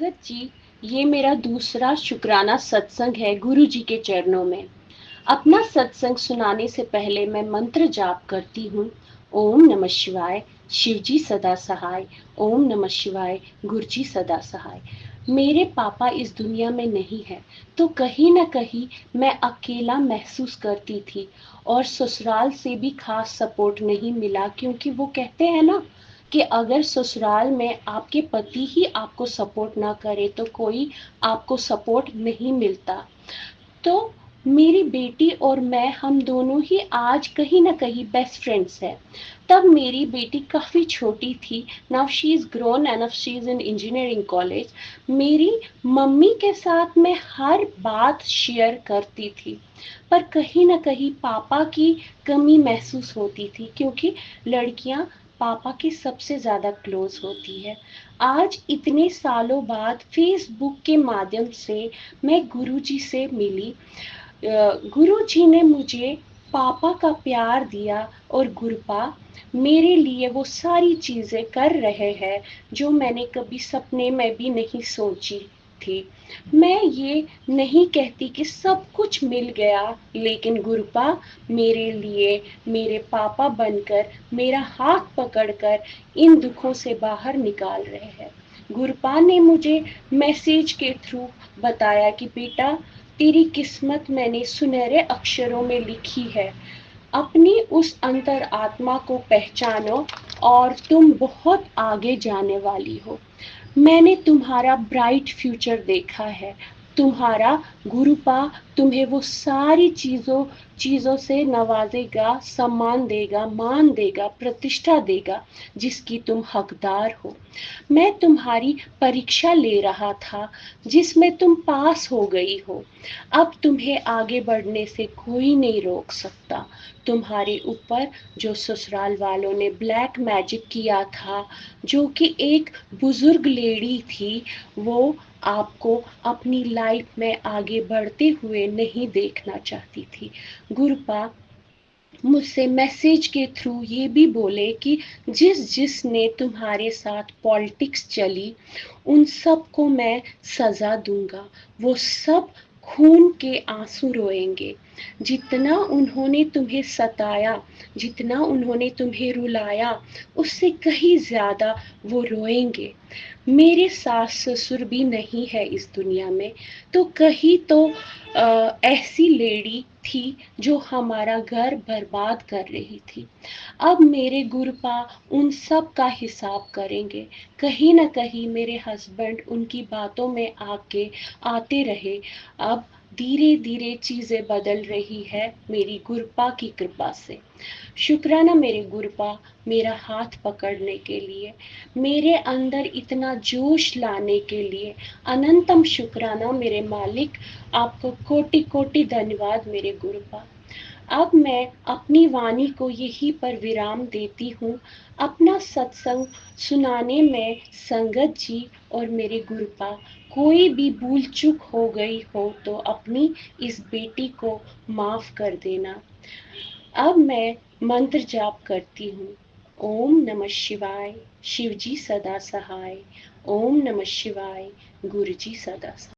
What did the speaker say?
संगत जी, ये मेरा दूसरा शुक्राना सत्संग है गुरु जी के चरणों में। अपना सत्संग सुनाने से पहले मैं मंत्र जाप करती हूँ। ओम नमः शिवाय, शिव जी सदा सहाय। ओम नमः शिवाय, गुरु जी सदा सहाय। मेरे पापा इस दुनिया में नहीं है, तो कहीं ना कहीं मैं अकेला महसूस करती थी और ससुराल से भी खास सपोर्ट नहीं मिला, क्योंकि वो कहते हैं ना कि अगर ससुराल में आपके पति ही आपको सपोर्ट ना करे तो कोई आपको सपोर्ट नहीं मिलता। तो मेरी बेटी और मैं, हम दोनों ही आज कहीं ना कहीं बेस्ट फ्रेंड्स हैं। तब मेरी बेटी काफ़ी छोटी थी। Now she is grown and she is in engineering college. मेरी मम्मी के साथ मैं हर बात शेयर करती थी, पर कहीं ना कहीं पापा की कमी महसूस होती थी, क्योंकि लड़कियां पापा की सबसे ज़्यादा क्लोज होती है। आज इतने सालों बाद फेसबुक के माध्यम से मैं गुरुजी से मिली। गुरुजी ने मुझे पापा का प्यार दिया और गुरुपा मेरे लिए वो सारी चीज़ें कर रहे हैं जो मैंने कभी सपने में भी नहीं सोची थी। मैं ये नहीं कहती कि सब कुछ मिल गया, लेकिन गुरुपा मेरे लिए मेरे पापा बनकर मेरा हाथ पकड़कर इन दुखों से बाहर निकाल रहे हैं। गुरुपा ने मुझे मैसेज के थ्रू बताया कि बेटा, तेरी किस्मत मैंने सुनहरे अक्षरों में लिखी है। अपनी उस अंतर आत्मा को पहचानो और तुम बहुत आगे जाने वाली हो। मैंने तुम्हारा ब्राइट फ्यूचर देखा है। तुम्हारा गुरुपा तुम्हें वो सारी चीज़ों से नवाजेगा, सम्मान देगा, मान देगा, प्रतिष्ठा देगा जिसकी तुम हकदार हो। मैं तुम्हारी परीक्षा ले रहा था जिसमें तुम पास हो गई हो। अब तुम्हें आगे बढ़ने से कोई नहीं रोक सकता। तुम्हारे ऊपर जो ससुराल वालों ने ब्लैक मैजिक किया था, जो कि एक बुजुर्ग लेडी थी, वो आपको अपनी लाइफ में आगे बढ़ते हुए नहीं देखना चाहती थी। गुरुपा मुझसे मैसेज के थ्रू ये भी बोले कि जिसने तुम्हारे साथ पॉलिटिक्स चली, उन सब को मैं सजा दूंगा। वो सब खून के आंसू रोएंगे। जितना उन्होंने तुम्हें सताया, जितना उन्होंने तुम्हें रुलाया, उससे कहीं ज्यादा वो रोएंगे। मेरे सास ससुर भी नहीं है इस दुनिया में, तो कहीं तो ऐसी लेडी थी जो हमारा घर बर्बाद कर रही थी। अब मेरे गुरुपा उन सब का हिसाब करेंगे। कहीं ना कहीं मेरे हस्बैंड उनकी बातों में आके आते रहे। अब धीरे धीरे चीज़ें बदल रही है मेरी गुरुपा की कृपा से। शुक्राना मेरे गुरुपा, मेरा हाथ पकड़ने के लिए, मेरे अंदर इतना जोश लाने के लिए। अनंतम शुक्राना मेरे मालिक, आपको कोटि कोटि धन्यवाद मेरे गुरुपा। अब मैं अपनी वाणी को यहीं पर विराम देती हूँ। अपना सत्संग सुनाने में संगत जी और मेरे गुरुपा कोई भी भूल चूक हो गई हो तो अपनी इस बेटी को माफ कर देना। अब मैं मंत्र जाप करती हूँ। ओम नमः शिवाय, शिव जी सदा सहाय। ओम नमः शिवाय, गुरु जी सदा सहाय।